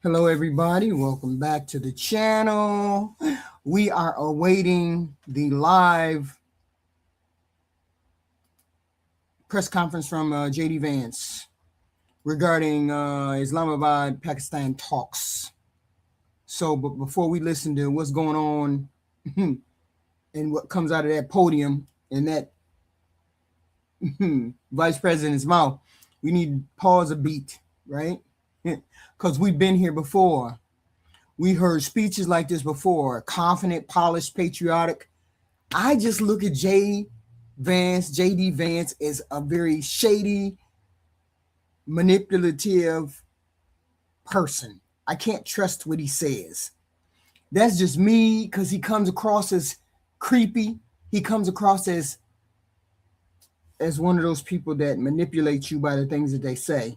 Hello, everybody. Welcome back to the channel. We are awaiting the live press conference from JD Vance regarding Islamabad, Pakistan talks. So, but before we listen to what's going on and what comes out of that podium and that vice president's mouth, we need to pause a beat, right? Because we've been here before. We heard speeches like this before, confident, polished, patriotic. I just look at JD Vance, as a very shady, manipulative person. I can't trust what he says. That's just me, because he comes across as creepy. He comes across as one of those people that manipulate you by the things that they say.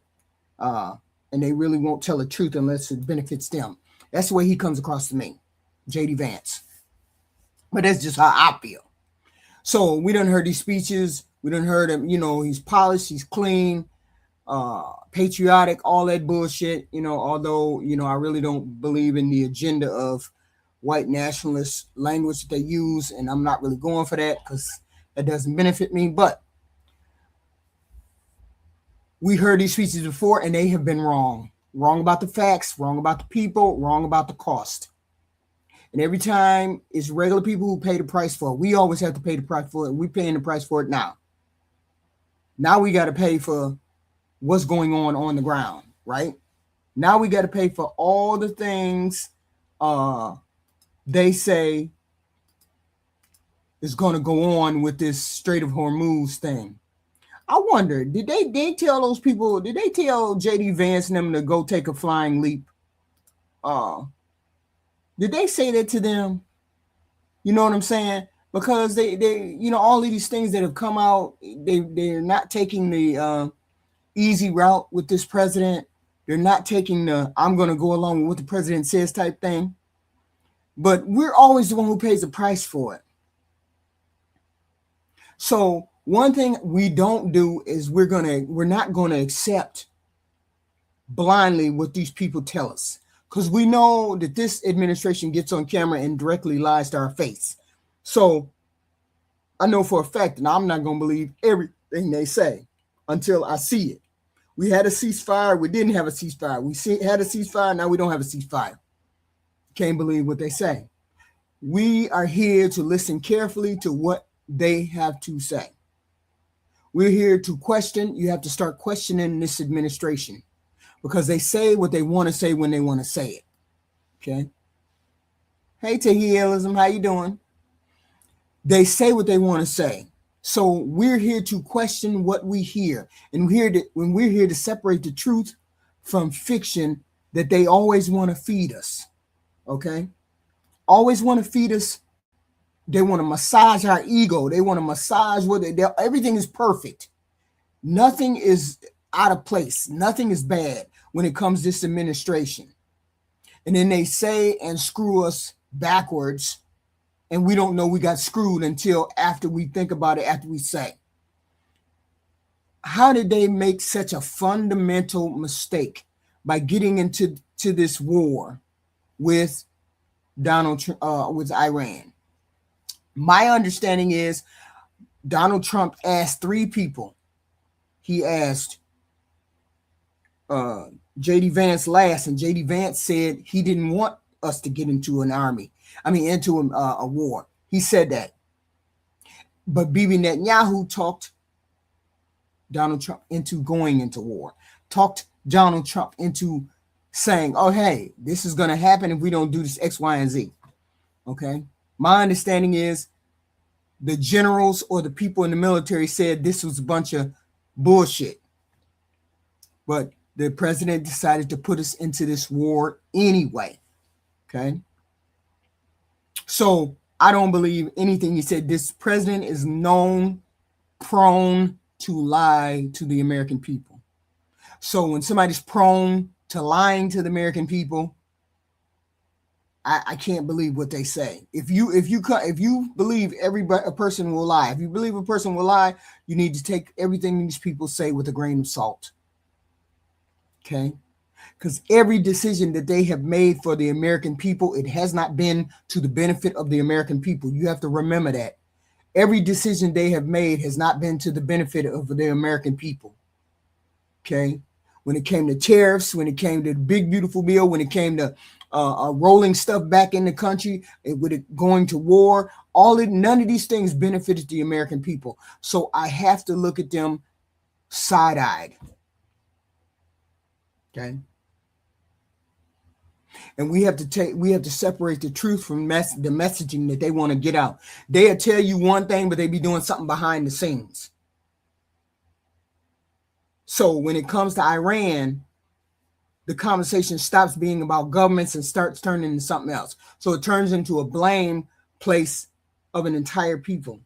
And they really won't tell the truth unless it benefits them. That's the way he comes across to me, JD Vance. But that's just how I feel. So we done heard these speeches. We done heard him, he's polished, he's clean, patriotic, all that bullshit, although, I really don't believe in the agenda of white nationalist language that they use. And I'm not really going for that because that doesn't benefit me. But we heard these speeches before and they have been wrong. Wrong about the facts, wrong about the people, wrong about the cost. And every time it's regular people who pay the price for it. We always have to pay the price for it. We're paying the price for it now. Now we got to pay for what's going on the ground, right? Now we got to pay for all the things they say is going to go on with this Strait of Hormuz thing. I wonder, did they tell those people, did they tell JD Vance and them to go take a flying leap? Did they say that to them? You know what I'm saying? Because they all of these things that have come out, they're not taking the easy route with this president. They're not taking the I'm going to go along with what the president says type thing. But we're always the one who pays the price for it. So one thing we don't do is we're not going to accept blindly what these people tell us, because we know that this administration gets on camera and directly lies to our face. So I know for a fact that I'm not going to believe everything they say until I see it. We had a ceasefire. We didn't have a ceasefire. Had a ceasefire. Now we don't have a ceasefire. Can't believe what they say. We are here to listen carefully to what they have to say. We're here to question. You have to start questioning this administration because they say what they want to say when they want to say it. Okay. Hey, Tahilism, how you doing? They say what they want to say. So we're here to question what we hear. And when we're here to separate the truth from fiction that they always want to feed us. Okay. Always want to feed us. They want to massage our ego. They want to massage everything is perfect. Nothing is out of place. Nothing is bad when it comes to this administration. And then they say and screw us backwards. And we don't know we got screwed until after we think about it, after we say. How did they make such a fundamental mistake by getting into this war with with Iran? My understanding is Donald Trump asked 3 people. He asked JD Vance last, and JD Vance said he didn't want us to get into into a war. He said that. But Bibi Netanyahu talked Donald Trump into going into war, talked Donald Trump into saying, oh, hey, this is going to happen if we don't do this X, Y, and Z. Okay. My understanding is the generals or the people in the military said this was a bunch of bullshit. But the president decided to put us into this war anyway. Okay. So I don't believe anything he said. This president is prone to lie to the American people. So when somebody's prone to lying to the American people, I can't believe what they say. If you believe a person will lie, if you believe a person will lie, you need to take everything these people say with a grain of salt. Okay, Because every decision that they have made for the American people, it has not been to the benefit of the American people. You have to remember that. Every decision they have made has not been to the benefit of the American people. Okay? When it came to tariffs, when it came to the big, beautiful bill, when it came to rolling stuff back in the country, with it going to war, none of these things benefited the American people. So I have to look at them side-eyed. Okay? And we have to separate the truth from the messaging that they want to get out. They'll tell you one thing, but they be doing something behind the scenes. So when it comes to Iran, the conversation stops being about governments and starts turning into something else. So it turns into a blame place of an entire people.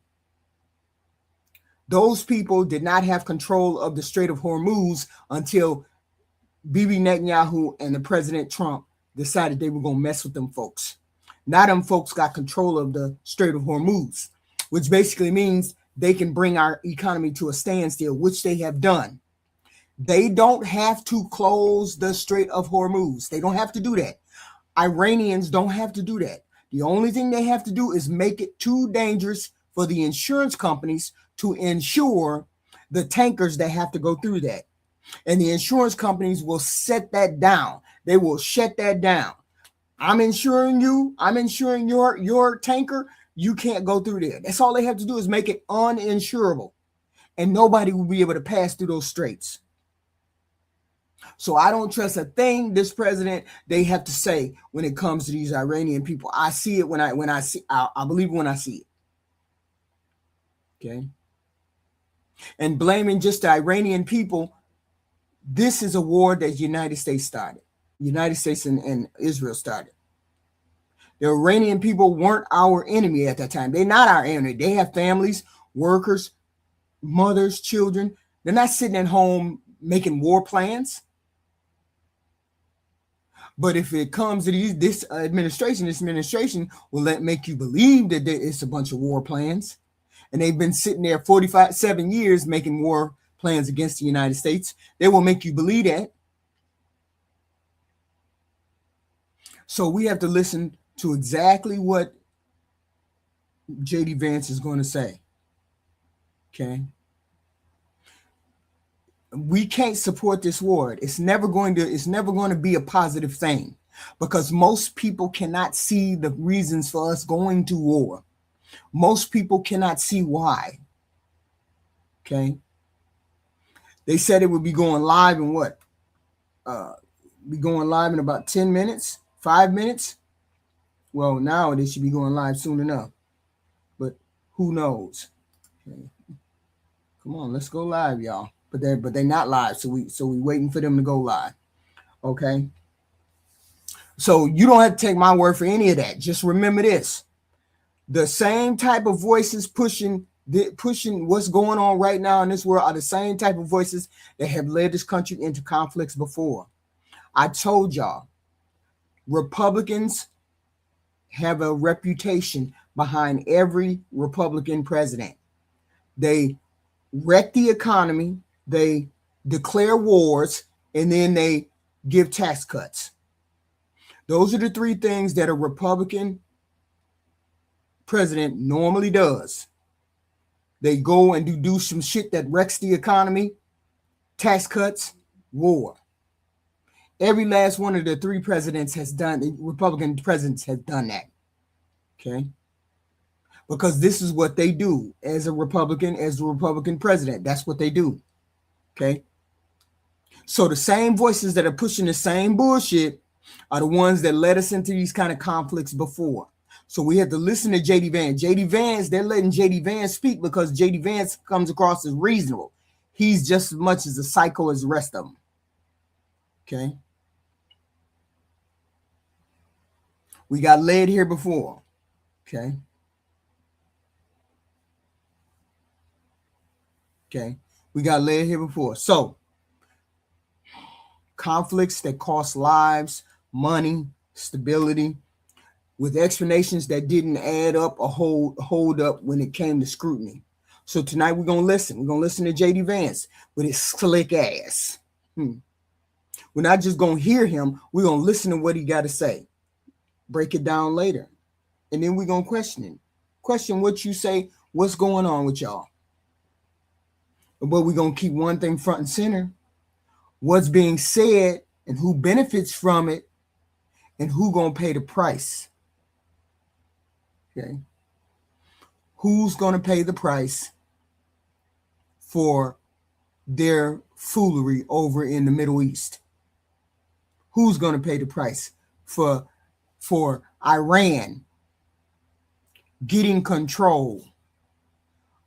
Those people did not have control of the Strait of Hormuz until Bibi Netanyahu and the President Trump decided they were going to mess with them folks. Now them folks got control of the Strait of Hormuz, which basically means they can bring our economy to a standstill, which they have done. They don't have to close the Strait of Hormuz. They don't have to do that. Iranians don't have to do that. The only thing they have to do is make it too dangerous for the insurance companies to insure the tankers that have to go through that. And the insurance companies will set that down. They will shut that down. I'm insuring you. I'm insuring your tanker. You can't go through there. That's all they have to do is make it uninsurable. And nobody will be able to pass through those straits. So I don't trust a thing this president they have to say when it comes to these Iranian people. I see it when I believe it when I see it. Okay. And blaming just the Iranian people, this is a war that the United States started. United States and Israel started. The Iranian people weren't our enemy at that time. They're not our enemy. They have families, workers, mothers, children. They're not sitting at home making war plans. But if it comes to this administration will make you believe that it's a bunch of war plans. And they've been sitting there 7 years making war plans against the United States. They will make you believe that. So we have to listen to exactly what J.D. Vance is going to say. Okay. We can't support this war. It's never going to be a positive thing because most people cannot see the reasons for us going to war. Most people cannot see why. Okay. They said it would be going live in what? Be going live in about 10 minutes, 5 minutes. Well, now they should be going live soon enough. But who knows? Okay. Come on, let's go live, y'all. But they're not live, so we waiting for them to go live. Okay. So you don't have to take my word for any of that. Just remember this: the same type of voices pushing what's going on right now in this world are the same type of voices that have led this country into conflicts before. I told y'all, Republicans have a reputation behind every Republican president. They wreck the economy, they declare wars, and then they give tax cuts. Those are the three things that a Republican president normally does. They go and do some shit that wrecks the economy, tax cuts, war. Every last one of the three presidents has done, the Republican presidents has done that. Okay? Because this is what they do as the Republican president. That's what they do. Okay? So the same voices that are pushing the same bullshit are the ones that led us into these kind of conflicts before. So we have to listen to J.D. Vance. J.D. Vance, they're letting J.D. Vance speak because J.D. Vance comes across as reasonable. He's just as much as a psycho as the rest of them. Okay? We got led here before. Okay? Okay? We got led here before. So, conflicts that cost lives, money, stability, with explanations that didn't add up or hold up when it came to scrutiny. So tonight we're going to listen. We're going to listen to J.D. Vance with his slick ass. We're not just going to hear him. We're going to listen to what he got to say, break it down later. And then we're going to question it. Question what you say, what's going on with y'all. But we're going to keep one thing front and center. What's being said and who benefits from it and who going to pay the price. Okay. Who's going to pay the price for their foolery over in the Middle East? Who's going to pay the price for Iran getting control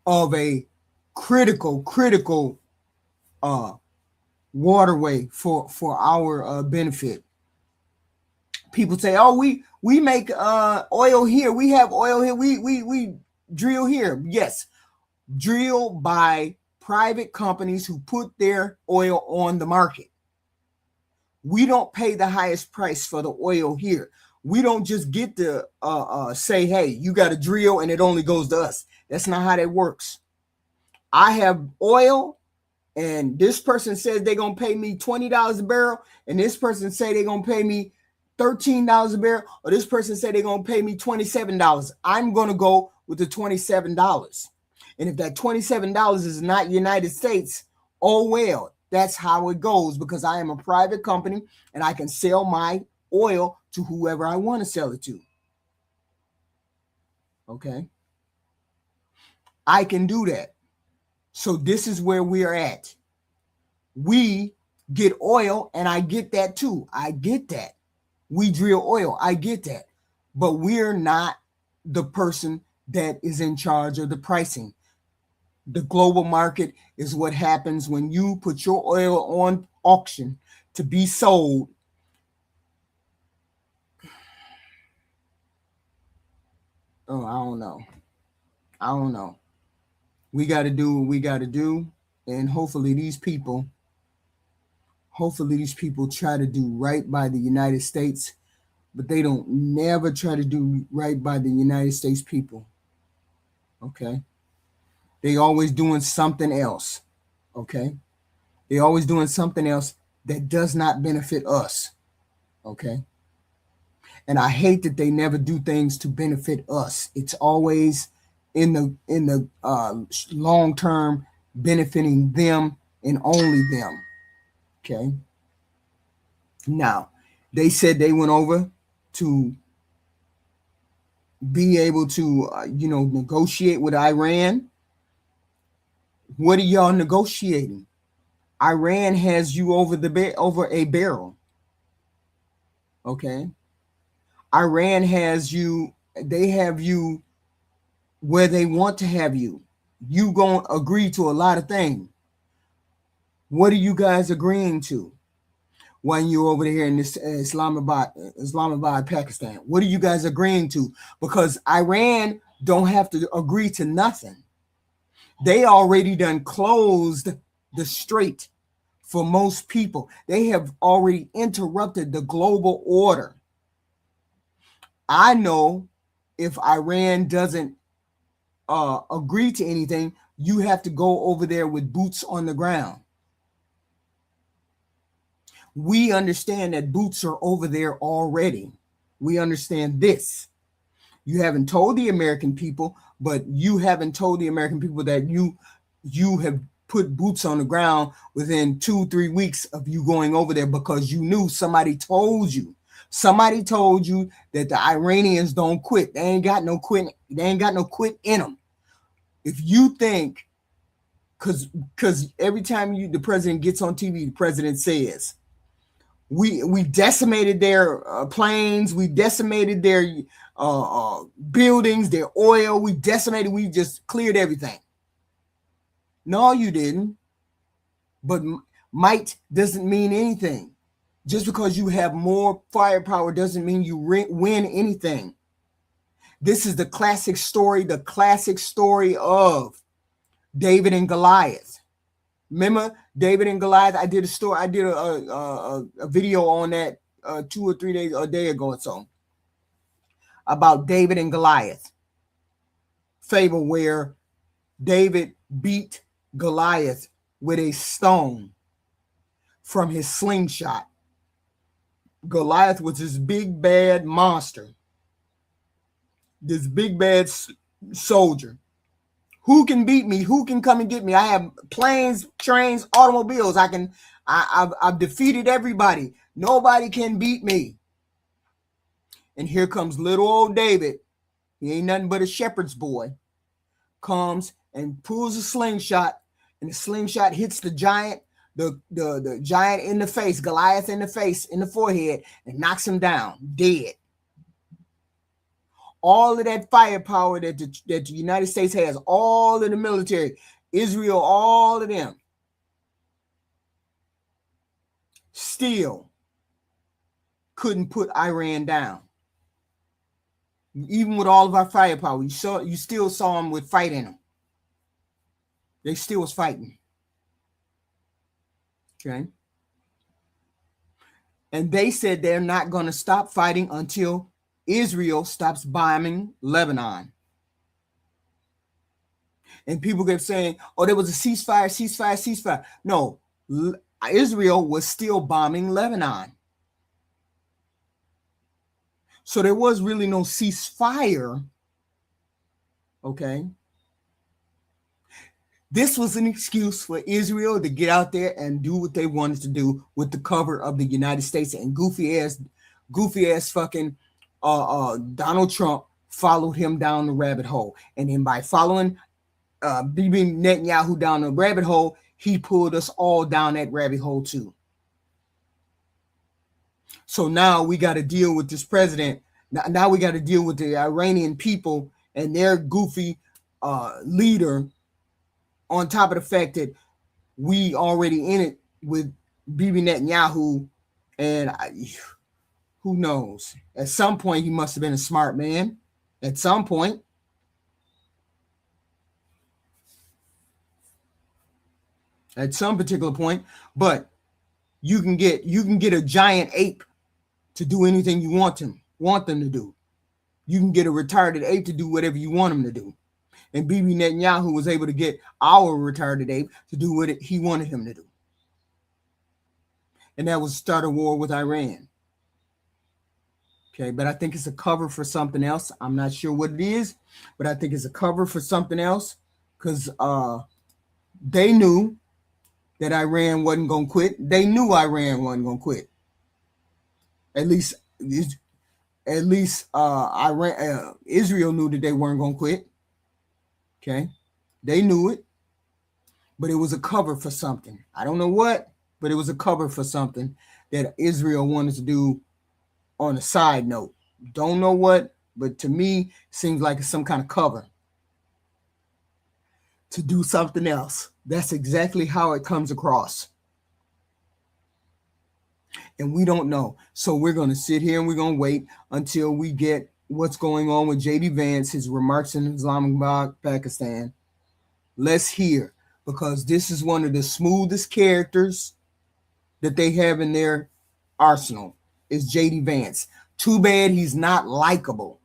of a critical waterway for our benefit? People say, "Oh, we make oil here. We have oil here. We drill here." Yes, drill by private companies who put their oil on the market. We don't pay the highest price for the oil here. We don't just get to say, "Hey, you got to drill and it only goes to us." That's not how that works. I have oil, and this person says they're going to pay me $20 a barrel, and this person say they're going to pay me $13 a barrel, or this person say they're going to pay me $27. I'm going to go with the $27. And if that $27 is not United States, oh well, that's how it goes, because I am a private company and I can sell my oil to whoever I want to sell it to. Okay. I can do that. So this is where we are at. We get oil, and I get that too. I get that. We drill oil. I get that. But we're not the person that is in charge of the pricing. The global market is what happens when you put your oil on auction to be sold. Oh, I don't know. We got to do what we got to do. And hopefully these people try to do right by the United States, but they don't never try to do right by the United States people. Okay. They always doing something else. Okay. They always doing something else that does not benefit us. Okay. And I hate that they never do things to benefit us. It's always in the long term benefiting them and only them. Okay. Now, they said they went over to be able to, negotiate with Iran. What are y'all negotiating? Iran has you over a barrel. Okay. Iran has you. They have you where they want to have you. You gonna agree to a lot of things. What are you guys agreeing to when you're over here in this Islamabad, Pakistan? What are you guys agreeing to? Because Iran don't have to agree to nothing. They already done closed the strait for most people. They have already interrupted the global order. I know if Iran doesn't agree to anything, you have to go over there with boots on the ground. We understand that boots are over there already. We understand this. You haven't told the American people, but you haven't told the American people that you have put boots on the ground within 2-3 weeks of you going over there, because you knew somebody told you. Somebody told you that the Iranians don't quit. They ain't got no quit. They ain't got no quit in them. If you think, because every time the president gets on TV, the president says, we decimated their planes, we decimated their buildings, their oil, we just cleared everything. No, you didn't. But might doesn't mean anything. Just because you have more firepower doesn't mean you win anything. This is the classic story of David and Goliath. Remember David and Goliath? I did a video on that 2 or 3 days, a day ago or so, about David and Goliath. Fable where David beat Goliath with a stone from his slingshot. Goliath was this big bad monster, this big bad soldier. Who can beat me? Who can come and get me? I have planes, trains, automobiles. I've defeated everybody. Nobody can beat me. And here comes little old David. He ain't nothing but a shepherd's boy. Comes and pulls a slingshot, and the slingshot hits the giant, the giant in the face, Goliath in the face, in the forehead, and knocks him down, dead. All of that firepower that the United States has, all of the military, Israel, all of them, still couldn't put Iran down. Even with all of our firepower, you still saw them with fight in them. They still was fighting. Okay. And they said they're not going to stop fighting until Israel stops bombing Lebanon. And people kept saying, oh, there was a ceasefire. No, Israel was still bombing Lebanon. So there was really no ceasefire. Okay. This was an excuse for Israel to get out there and do what they wanted to do with the cover of the United States, and goofy ass fucking Donald Trump followed him down the rabbit hole. And then by following Bibi Netanyahu down the rabbit hole, he pulled us all down that rabbit hole too. So now we got to deal with this president. Now we got to deal with the Iranian people and their goofy leader, on top of the fact that we already in it with Bibi Netanyahu. And who knows? At some point, he must have been a smart man. At some point. At some particular point. But you can get a giant ape to do anything you want them to do. You can get a retarded ape to do whatever you want him to do. And Bibi Netanyahu was able to get our retarded ape to do what he wanted him to do. And that was start a war with Iran. Okay, but I think it's a cover for something else. I'm not sure what it is, but I think it's a cover for something else, because they knew that Iran wasn't going to quit. They knew Iran wasn't going to quit. At least Israel knew that they weren't going to quit. Okay, they knew it, but it was a cover for something. I don't know what, but it was a cover for something that Israel wanted to do on a side note. Don't know what, but to me, seems like it's some kind of cover to do something else. That's exactly how it comes across. And we don't know. So we're going to sit here and we're going to wait until we get what's going on with J.D. Vance, his remarks in Islamabad, Pakistan. Let's hear, because this is one of the smoothest characters that they have in their arsenal, is J.D. Vance. Too bad he's not likable.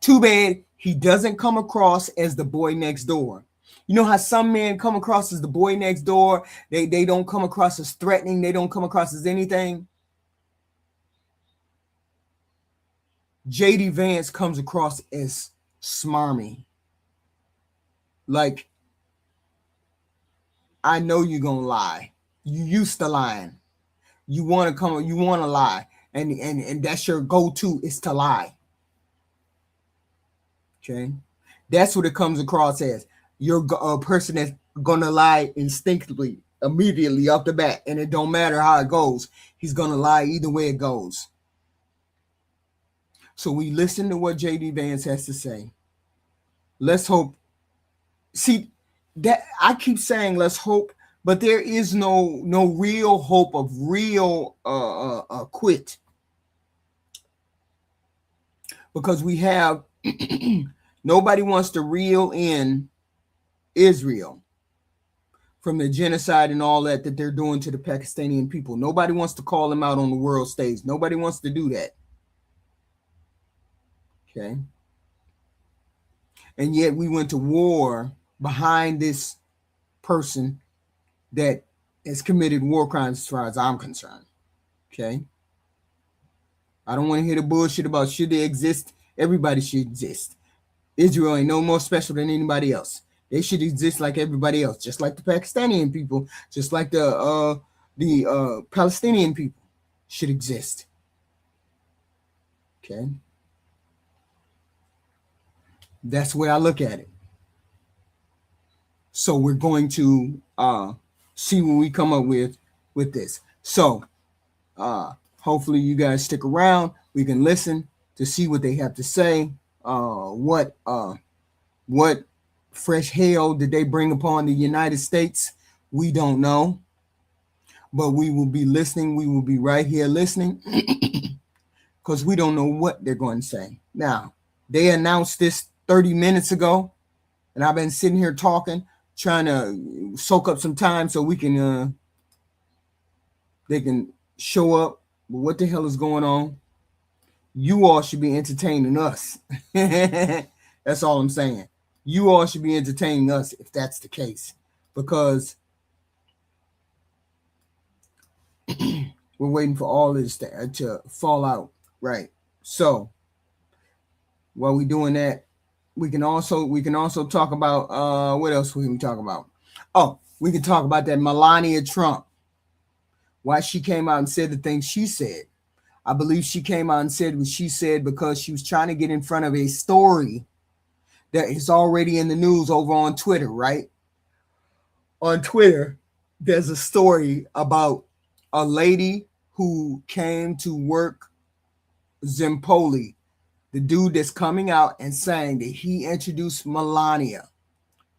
Too bad he doesn't come across as the boy next door. You know how some men come across as the boy next door? They don't come across as threatening. They don't come across as anything. J.D. Vance comes across as smarmy. Like, I know you're going to lie. You used to lying. You want to lie. And that's your go-to, is to lie. Okay? That's what it comes across as. You're a person that's going to lie instinctively, immediately off the bat. And it don't matter how it goes. He's going to lie either way it goes. So we listen to what J.D. Vance has to say. Let's hope. See, that I keep saying let's hope, but there is no real hope of real quit. Because we have nobody wants to reel in Israel from the genocide and all that they're doing to the Pakistani people. Nobody wants to call them out on the world stage. Nobody wants to do that. Okay. And yet we went to war behind this person that has committed war crimes, as far as I'm concerned. Okay. I don't want to hear the bullshit about should they exist. Everybody should exist. Israel ain't no more special than anybody else. They should exist like everybody else, just like the Pakistani people, just like the Palestinian people should exist. Okay. That's the way I look at it. So we're going to see what we come up with this. So hopefully you guys stick around. We can listen to see what they have to say. What fresh hell did they bring upon the United States? We don't know. But we will be listening. We will be right here listening because we don't know what they're going to say. Now, they announced this 30 minutes ago, and I've been sitting here talking, trying to soak up some time so we can they can show up. But what the hell is going on? You all should be entertaining us. That's all I'm saying. You all should be entertaining us if that's the case, because we're waiting for all this to fall out, right? So while we're doing that, we can also talk about what else we can talk about. Oh, we can talk about that Melania Trump. Why she came out and said the things she said. I believe she came out and said what she said because she was trying to get in front of a story that is already in the news over on Twitter, right? On Twitter, there's a story about a lady who came to work Zimpoli, the dude that's coming out and saying that he introduced Melania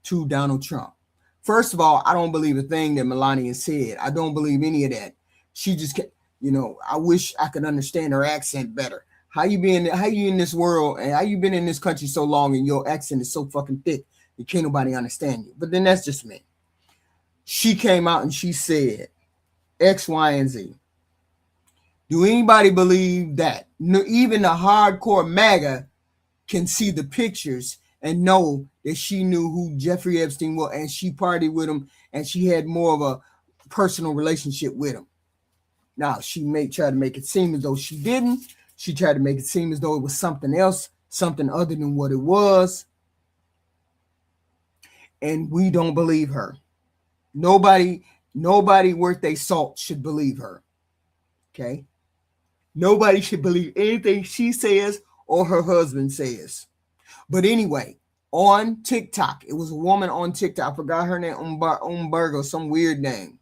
to Donald Trump. First of all, I don't believe a thing that Melania said. I don't believe any of that. She just, I wish I could understand her accent better. How you in this world, and how you been in this country so long and your accent is so fucking thick that can't nobody understand you? But then that's just me. She came out and she said X, Y, and Z. Do anybody believe that? No, even the hardcore MAGA can see the pictures and know that she knew who Jeffrey Epstein was, and she partied with him, and she had more of a personal relationship with him. Now, she may try to make it seem as though she didn't. She tried to make it seem as though it was something else, something other than what it was. And we don't believe her. Nobody worth their salt should believe her. Okay? Nobody should believe anything she says or her husband says. But anyway, on TikTok, it was a woman on TikTok. I forgot her name, Umberg or some weird name.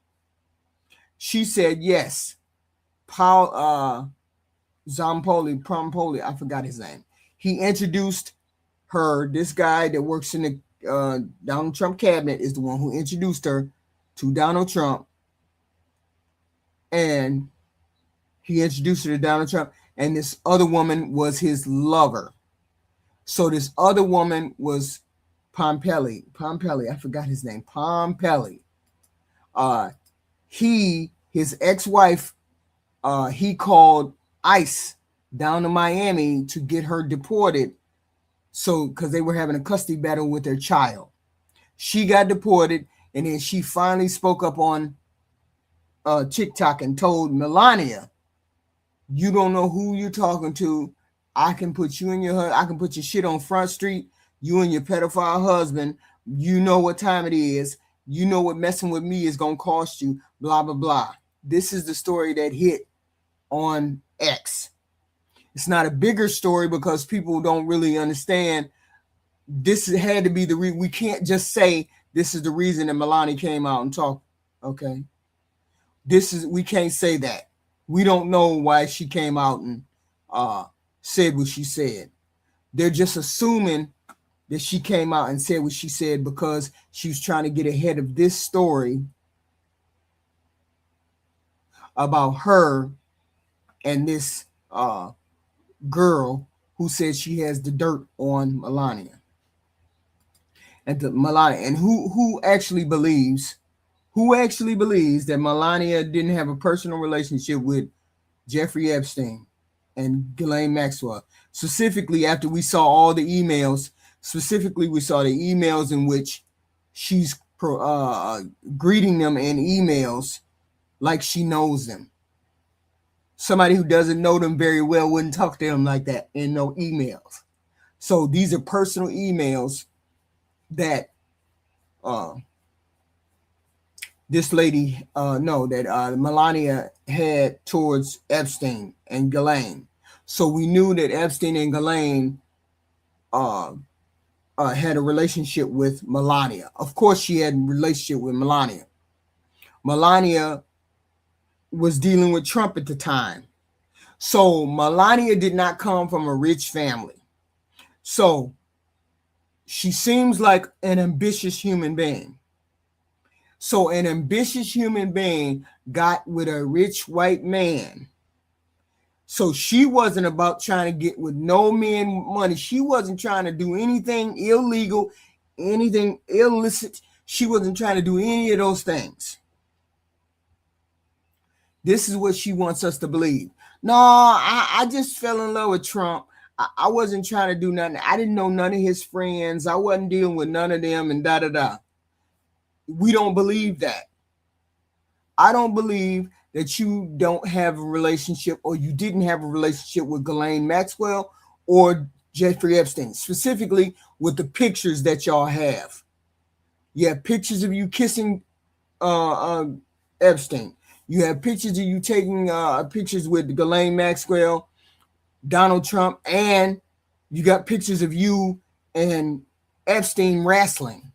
She said, yes, Paul Prompoli, I forgot his name. He introduced her, this guy that works in the Donald Trump cabinet is the one who introduced her to Donald Trump. And he introduced her to Donald Trump. And this other woman was his lover. So this other woman was Pompelli, I forgot his name, Pompelli. His ex-wife, he called ICE down to Miami to get her deported. So, because they were having a custody battle with their child. She got deported, and then she finally spoke up on TikTok and told Melania, you don't know who you're talking to. I can put you in I can put your shit on Front Street. You and your pedophile husband. You know what time it is. You know what messing with me is going to cost you. Blah, blah, blah. This is the story that hit on X. It's not a bigger story because people don't really understand. This had to be the reason. We can't just say this is the reason that Melania came out and talked. Okay. We can't say that. We don't know why she came out and said what she said. They're just assuming that she came out and said what she said because she was trying to get ahead of this story about her and this girl who said she has the dirt on Melania. And who actually believes that Melania didn't have a personal relationship with Jeffrey Epstein and Ghislaine Maxwell. Specifically, after we saw all the emails, we saw the emails in which she's greeting them in emails like she knows them. Somebody who doesn't know them very well wouldn't talk to them like that in no emails. So these are personal emails that this lady, Melania had towards Epstein and Ghislaine. So we knew that Epstein and Ghislaine had a relationship with Melania. Of course, she had a relationship with Melania. Melania was dealing with Trump at the time. So Melania did not come from a rich family. So she seems like an ambitious human being. So an ambitious human being got with a rich white man. So she wasn't about trying to get with no man money. She wasn't trying to do anything illegal, anything illicit. She wasn't trying to do any of those things. This is what she wants us to believe. No, I just fell in love with Trump. I wasn't trying to do nothing. I didn't know none of his friends. I wasn't dealing with none of them and da-da-da. We don't believe that. I don't believe that you don't have a relationship or you didn't have a relationship with Ghislaine Maxwell or Jeffrey Epstein, specifically with the pictures that y'all have. You have pictures of you kissing Epstein. You have pictures of you taking pictures with Ghislaine Maxwell, Donald Trump, and you got pictures of you and Epstein wrestling.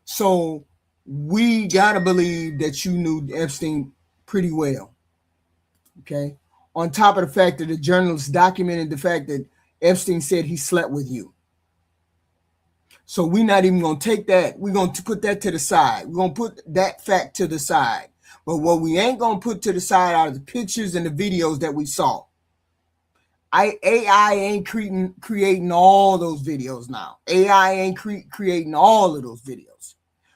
So we got to believe that you knew Epstein pretty well. Okay. On top of the fact that the journalists documented the fact that Epstein said he slept with you. So we're not even going to take that. We're going to put that to the side. We're going to put that fact to the side. But what we ain't going to put to the side are the pictures and the videos that we saw. AI ain't creating all those videos now. AI ain't creating all of those videos.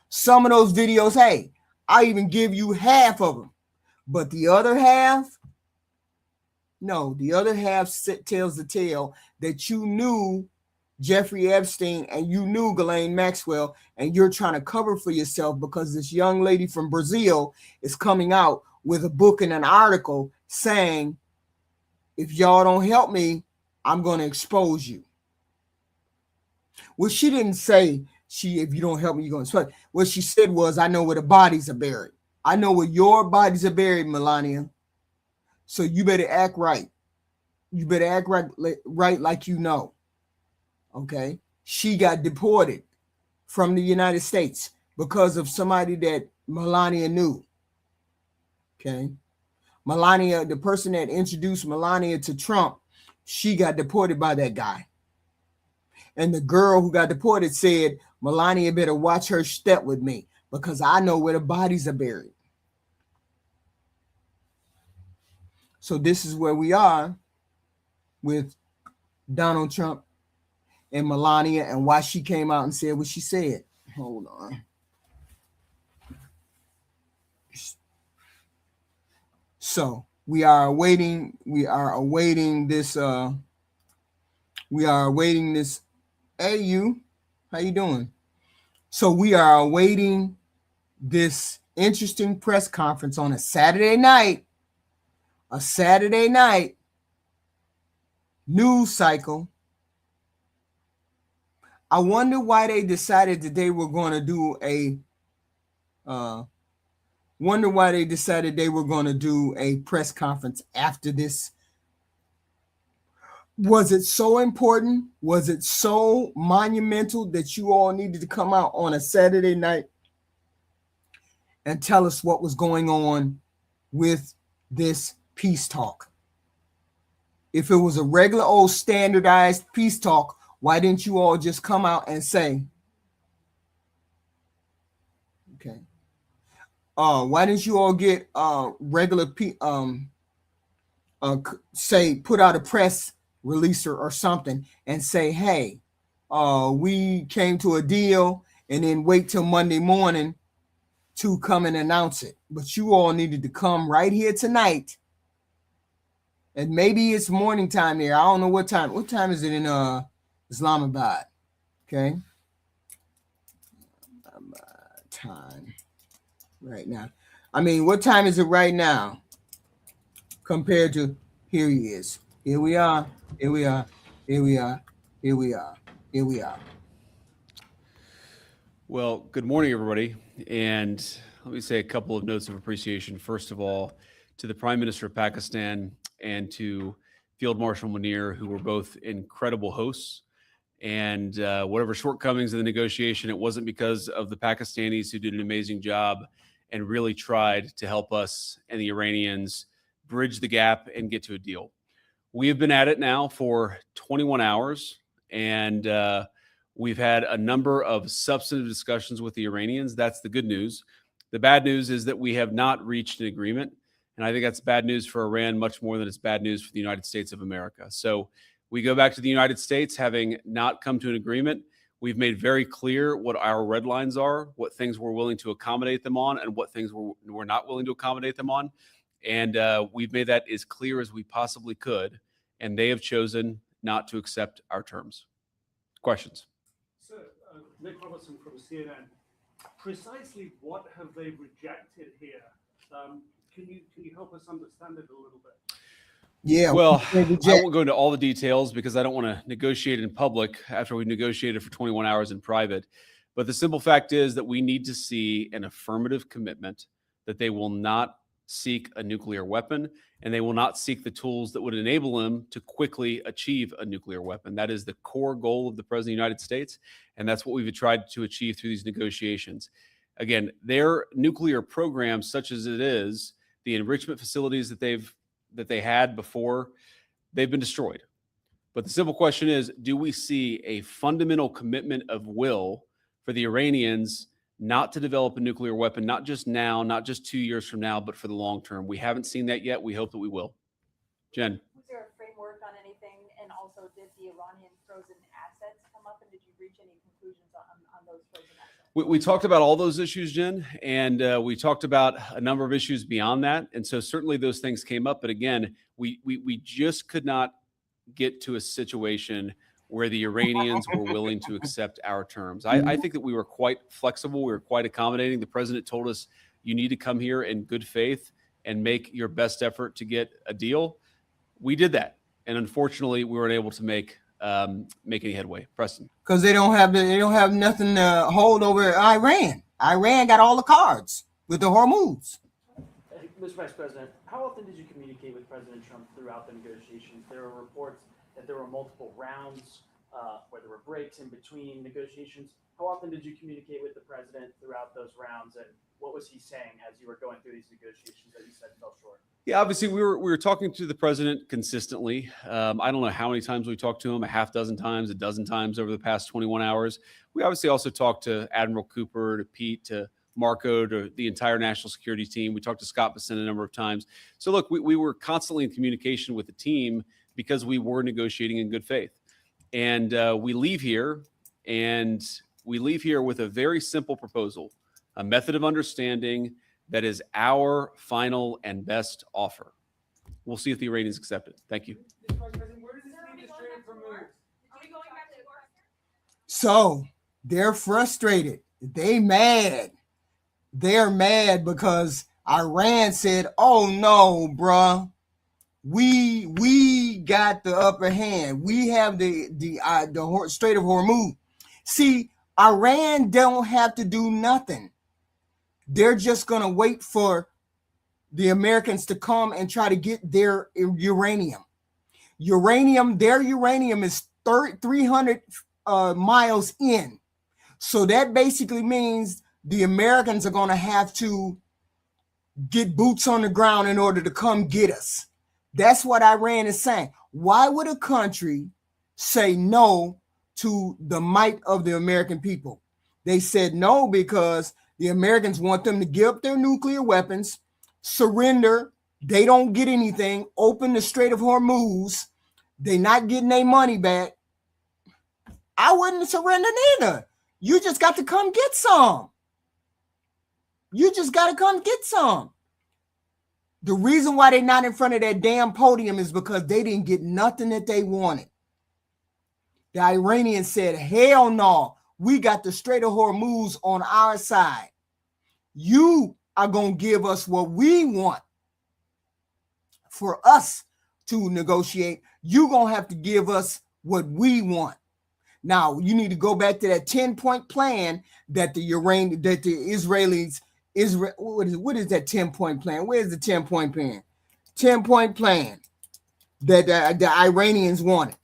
Some of those videos, hey, I even give you half of them. But the other half, no, the other half tells the tale that you knew Jeffrey Epstein and you knew Ghislaine Maxwell, and you're trying to cover for yourself because this young lady from Brazil is coming out with a book and an article saying, if y'all don't help me, I'm going to expose you. Well, she didn't say, if you don't help me, you're going to expose. What she said was, I know where the bodies are buried. I know where your bodies are buried, Melania. So you better act right. You better act right like you know. Okay? She got deported from the United States because of somebody that Melania knew. Okay? Melania, the person that introduced Melania to Trump, she got deported by that guy. And the girl who got deported said, Melania better watch her step with me because I know where the bodies are buried. So this is where we are with Donald Trump and Melania and why she came out and said what she said. Hold on. So we are awaiting this. Hey, you, how you doing? So we are awaiting this interesting press conference on a Saturday night news cycle. I wonder why they decided that they were going to do a press conference after this. Was it so important? Was it so monumental that you all needed to come out on a Saturday night and tell us what was going on with this peace talk? If it was a regular old standardized peace talk, why didn't you all just come out and say, okay, why didn't you all get regular say put out a press release or something and say, hey, we came to a deal, and then wait till Monday morning to come and announce it? But you all needed to come right here tonight. And maybe it's morning time here. I don't know what time. What time is it in Islamabad? Okay. Time right now. I mean, what time is it right now? compared to here he is. Here we are. Here we are. Here we are. Here we are. Here we are. Well, good morning, everybody. And let me say a couple of notes of appreciation. First of all, to the Prime Minister of Pakistan and to Field Marshal Munir, who were both incredible hosts. And whatever shortcomings in the negotiation, it wasn't because of the Pakistanis, who did an amazing job and really tried to help us and the Iranians bridge the gap and get to a deal. We have been at it now for 21 hours, and we've had a number of substantive discussions with the Iranians. That's the good news. The bad news is that we have not reached an agreement, and I think that's bad news for Iran much more than it's bad news for the United States of America. So we go back to the United States having not come to an agreement. We've made very clear what our red lines are, what things we're willing to accommodate them on, and what things we're not willing to accommodate them on. And we've made that as clear as we possibly could, and they have chosen not to accept our terms. Questions? So, Nick Robertson from CNN. Precisely what have they rejected here? Can you help us understand it a little bit? Yeah. Well, I won't go into all the details because I don't want to negotiate in public after we negotiated for 21 hours in private. But the simple fact is that we need to see an affirmative commitment that they will not seek a nuclear weapon, and they will not seek the tools that would enable them to quickly achieve a nuclear weapon. That is the core goal of the President of the United States, and that's what we've tried to achieve through these negotiations. Again, their nuclear program, such as it is, the enrichment facilities that they had before, they've been destroyed. But the simple question is, do we see a fundamental commitment of will for the Iranians not to develop a nuclear weapon, not just now, not just 2 years from now, but for the long term? We haven't seen that yet. We hope that we will. Jen. Was there a framework on anything? And also, did the Iranian frozen assets come up? And did you reach any conclusions on those frozen assets? We talked about all those issues, Jen, and we talked about a number of issues beyond that. And so certainly those things came up. But again, we just could not get to a situation where the Iranians were willing to accept our terms. I think that we were quite flexible. We were quite accommodating. The president told us, you need to come here in good faith and make your best effort to get a deal. We did that. And unfortunately, we weren't able to make any headway. Preston. Because they don't have nothing to hold over Iran. Iran got all the cards with the Hormuz. Mr. Vice President, how often did you communicate with President Trump throughout the negotiations? There were reports that there were multiple rounds, where there were breaks in between negotiations. How often did you communicate with the president throughout those rounds, and what was he saying as you were going through these negotiations that you said fell short? Yeah, obviously we were talking to the president consistently. I don't know how many times we talked to him, a half dozen times, a dozen times over the past 21 hours. We obviously also talked to Admiral Cooper, to Pete, to Marco, to the entire national security team. We talked to Scott Bessent a number of times. So look, we were constantly in communication with the team because we were negotiating in good faith. And we leave here with a very simple proposal, a method of understanding that is our final and best offer. We'll see if the Iranians accept it. Thank you. So they're frustrated. They mad. They're mad because Iran said, "Oh no, bruh. We got the upper hand. We have the Strait of Hormuz." See, Iran don't have to do nothing. They're just going to wait for the Americans to come and try to get their uranium. Their uranium is 300 miles in. So that basically means the Americans are going to have to get boots on the ground in order to come get us. That's what Iran is saying. Why would a country say no to the might of the American people? They said no because the Americans want them to give up their nuclear weapons, surrender. They don't get anything. Open the Strait of Hormuz. They're not getting their money back. I wouldn't surrender neither. You just got to come get some. The reason why they're not in front of that damn podium is because they didn't get nothing that they wanted. The Iranians said, hell no. We got the Strait of Hormuz on our side. You are going to give us what we want. for us to negotiate. You're going to have to give us what we want. Now, you need to go back to that 10-point plan that the Israelis, what is that 10-point plan? Where's the 10-point plan? 10-point plan that the Iranians wanted.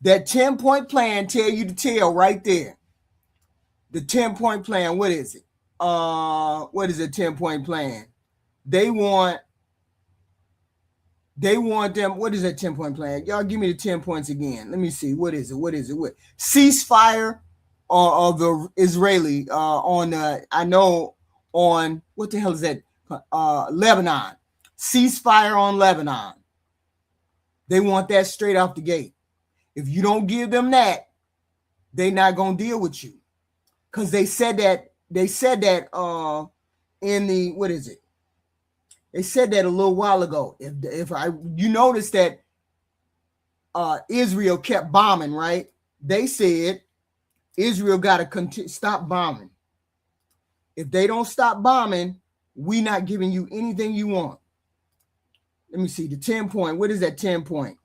That 10-point plan tell you the tale right there. The 10-point plan, what is it? What is a 10-point plan? They want them. What is that 10-point plan? Y'all give me the 10 points again. Let me see. What is it? What ceasefire of the Israeli on I know on what the hell is that? Lebanon. Ceasefire on Lebanon. They want that straight off the gate. If you don't give them that, they're not gonna deal with you. Because they said that in the what is it? They said that a little while ago. If you notice that Israel kept bombing, right? They said Israel got to stop bombing. If they don't stop bombing, we not giving you anything you want. Let me see the 10-point. What is that 10-point?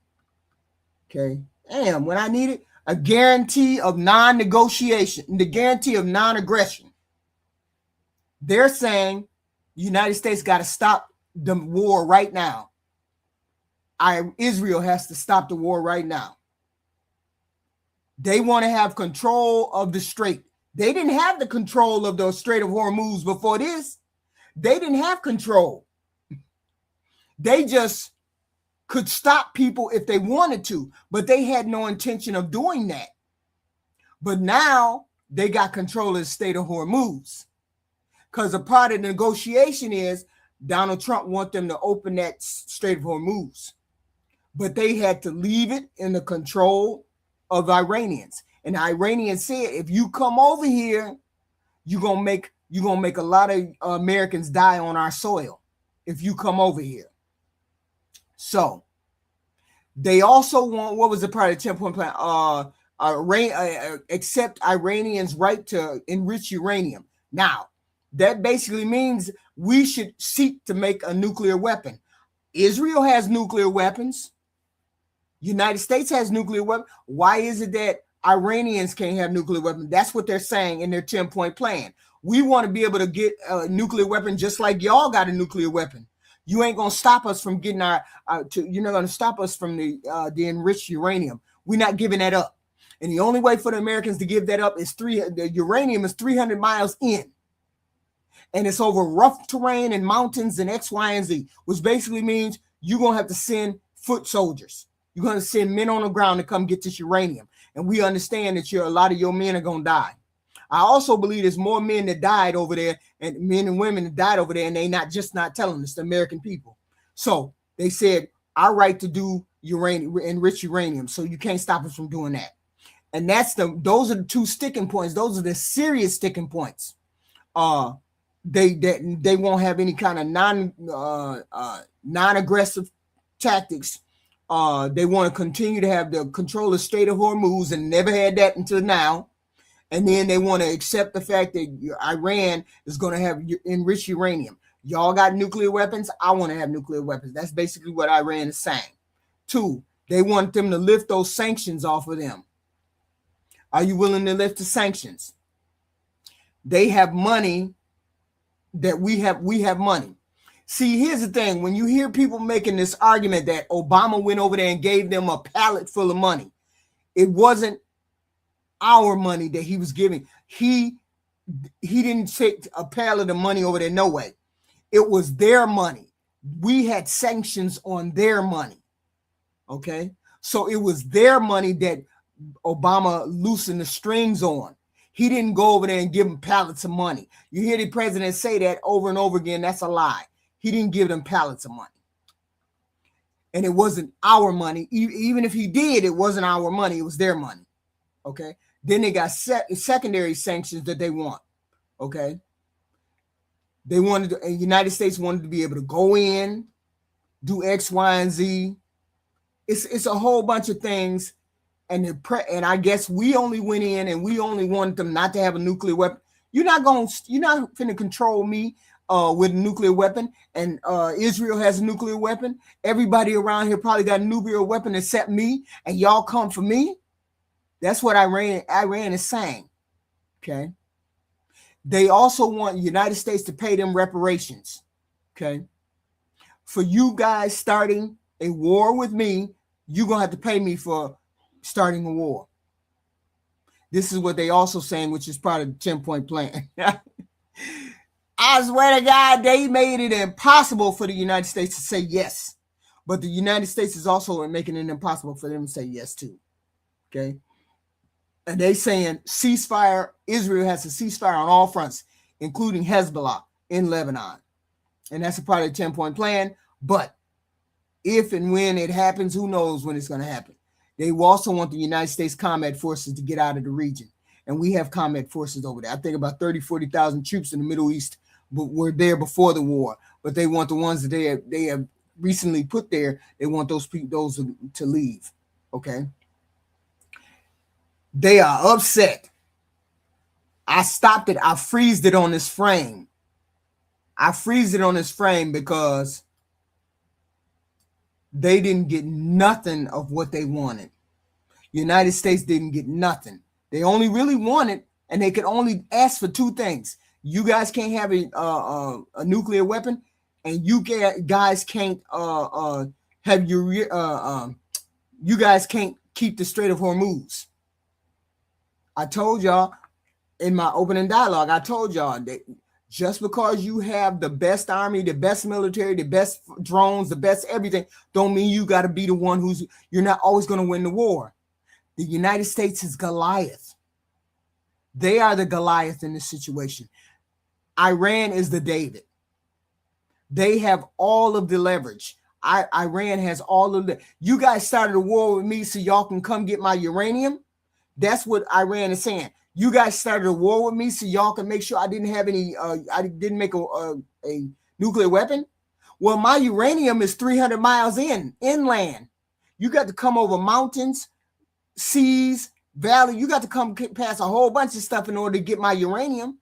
Okay. Damn, when I need it, a guarantee of non-negotiation, the guarantee of non-aggression. They're saying the United States got to stop the war right now. Israel has to stop the war right now. They want to have control of the strait. They didn't have the control of the Strait of Hormuz before this. They didn't have control. They just could stop people if they wanted to, but they had no intention of doing that. But now they got control of the Strait of Hormuz. Because a part of the negotiation is Donald Trump wants them to open that Strait of Hormuz. But they had to leave it in the control of Iranians. And the Iranians said, if you come over here, you're gonna make a lot of Americans die on our soil if you come over here. So they also want, what was the part of the 10-point plan? Accept Iranians' right to enrich uranium. Now, that basically means we should seek to make a nuclear weapon. Israel has nuclear weapons. United States has nuclear weapons. Why is it that Iranians can't have nuclear weapons? That's what they're saying in their 10-point plan. We want to be able to get a nuclear weapon just like y'all got a nuclear weapon. You ain't gonna stop us from getting you're not gonna stop us from the enriched uranium. We're not giving that up. And the only way for the Americans to give that up is the uranium is 300 miles in. And it's over rough terrain and mountains and X, Y, and Z, which basically means you're gonna have to send foot soldiers. You're gonna send men on the ground to come get this uranium. And we understand that a lot of your men are gonna die. I also believe there's more men that died over there, and men and women that died over there, and they not telling us, the American people. So they said our right to do enrich uranium, so you can't stop us from doing that. And those are the two sticking points. Those are the serious sticking points. They won't have any kind of non-aggressive tactics. They want to continue to have the control of the Strait of Hormuz, and never had that until now. And then they want to accept the fact that Iran is going to have enriched uranium. Y'all got nuclear weapons. I want to have nuclear weapons. That's basically what Iran is saying. 2, they want them to lift those sanctions off of them. Are you willing to lift the sanctions? They have money that we have money. See, here's the thing. When you hear people making this argument that Obama went over there and gave them a pallet full of money, it wasn't our money that he was giving. He didn't take a pallet of money over there, no way. It was their money. We had sanctions on their money. Okay? So it was their money that Obama loosened the strings on. He didn't go over there and give them pallets of money. You hear the president say that over and over again. That's a lie. He didn't give them pallets of money. And it wasn't our money. Even if he did, it wasn't our money. It was their money. Okay? Then they got secondary sanctions that they want. Okay? They wanted the United States wanted to be able to go in, do X, Y, and Z. It's a whole bunch of things. And I guess we only went in and we only wanted them not to have a nuclear weapon. You're not finna control me. with a nuclear weapon, and Israel has a nuclear weapon. Everybody around here probably got a nuclear weapon except me, and y'all come for me. That's what Iran is saying. Okay. They also want the United States to pay them reparations. Okay. For you guys starting a war with me, you're gonna have to pay me for starting a war. This is what they also saying, which is part of the 10-point plan. I swear to God, they made it impossible for the United States to say yes. But the United States is also making it impossible for them to say yes too. Okay. And they saying ceasefire, Israel has a ceasefire on all fronts, including Hezbollah in Lebanon. And that's a part of the 10-point plan. But if and when it happens, who knows when it's going to happen. They also want the United States combat forces to get out of the region. And we have combat forces over there. I think about 30, 40,000 troops in the Middle East were there before the war. But they want the ones that they have recently put there, they want those to leave. Okay? They are upset. I stopped it. I freezed it on this frame. I freezed it on this frame because they didn't get nothing of what they wanted. United States didn't get nothing. They only really wanted, and they could only ask for two things. You guys can't have a nuclear weapon, and you guys can't have your you guys can't keep the Strait of Hormuz. I told y'all in my opening dialogue, I told y'all that just because you have the best army, the best military, the best drones, the best everything, don't mean you got to be the one you're not always going to win the war. The United States is Goliath. They are the Goliath in this situation. Iran is the David. They have all of the leverage. Iran has all of the. You guys started a war with me so y'all can come get my uranium. That's what Iran is saying. You guys started a war with me so y'all can make sure I didn't have any. I didn't make a nuclear weapon. Well, my uranium is 300 miles inland. You got to come over mountains, seas, valley. You got to come past a whole bunch of stuff in order to get my uranium.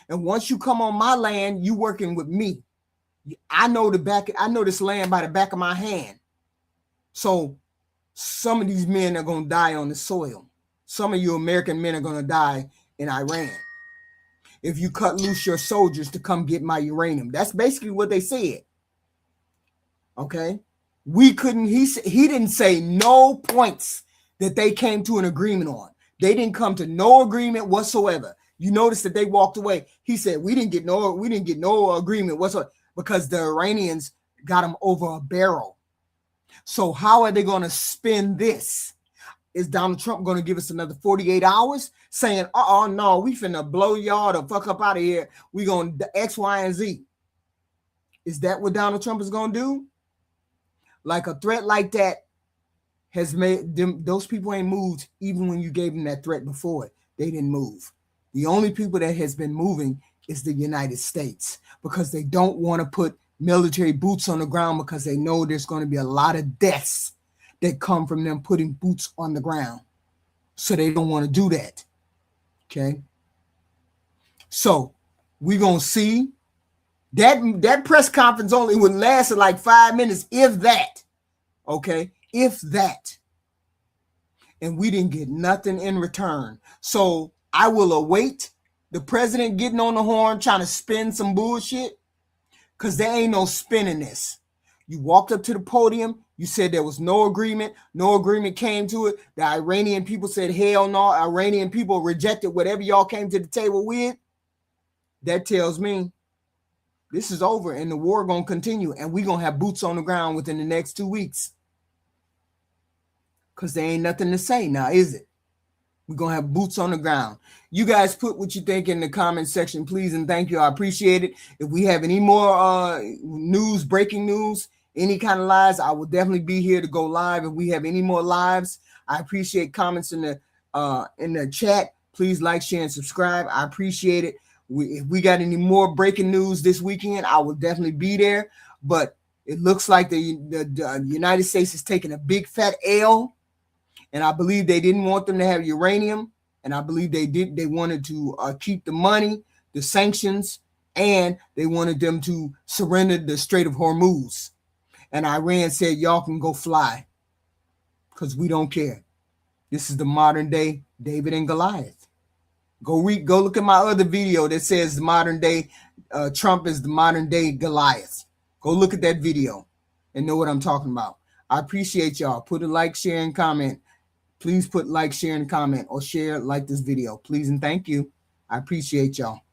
And once you come on my land, you working with me. I know this land by the back of my hand. So some of these men are going to die on the soil. Some of you American men are going to die in Iran if you cut loose your soldiers to come get my uranium. That's basically what they said. Okay. We couldn't, he didn't say no points that they came to an agreement on. They didn't come to no agreement whatsoever. You notice that they walked away. He said, we didn't get no agreement whatsoever because the Iranians got them over a barrel. So how are they going to spin this? Is Donald Trump going to give us another 48 hours saying, no, we finna blow y'all the fuck up out of here. We going to X, Y, and Z. Is that what Donald Trump is going to do? Like a threat like that has made them, those people ain't moved even when you gave them that threat before. They didn't move. The only people that has been moving is the United States because they don't want to put military boots on the ground because they know there's going to be a lot of deaths that come from them putting boots on the ground. So they don't want to do that. Okay. So we're going to see that press conference only would last like 5 minutes, if that. Okay. If that. And we didn't get nothing in return. So I will await the president getting on the horn, trying to spin some bullshit, because there ain't no spinning this. You walked up to the podium. You said there was no agreement. No agreement came to it. The Iranian people said, hell no. Iranian people rejected whatever y'all came to the table with. That tells me this is over and the war going to continue. And we're going to have boots on the ground within the next 2 weeks. Because there ain't nothing to say now, is it? We're going to have boots on the ground. You guys put what you think in the comment section, please, and thank you. I appreciate it. If we have any more news, breaking news, any kind of lives, I will definitely be here to go live. If we have any more lives, I appreciate comments in the chat. Please like, share, and subscribe. I appreciate it. If we got any more breaking news this weekend, I will definitely be there. But it looks like the United States is taking a big fat L. And I believe they didn't want them to have uranium. And I believe they wanted to keep the money, the sanctions, and they wanted them to surrender the Strait of Hormuz. And Iran said, y'all can go fly because we don't care. This is the modern day David and Goliath. Go look at my other video that says the modern day Trump is the modern day Goliath. Go look at that video and know what I'm talking about. I appreciate y'all. Put a like, share, and comment. Please put like, share, and comment, or share, like this video. Please and thank you. I appreciate y'all.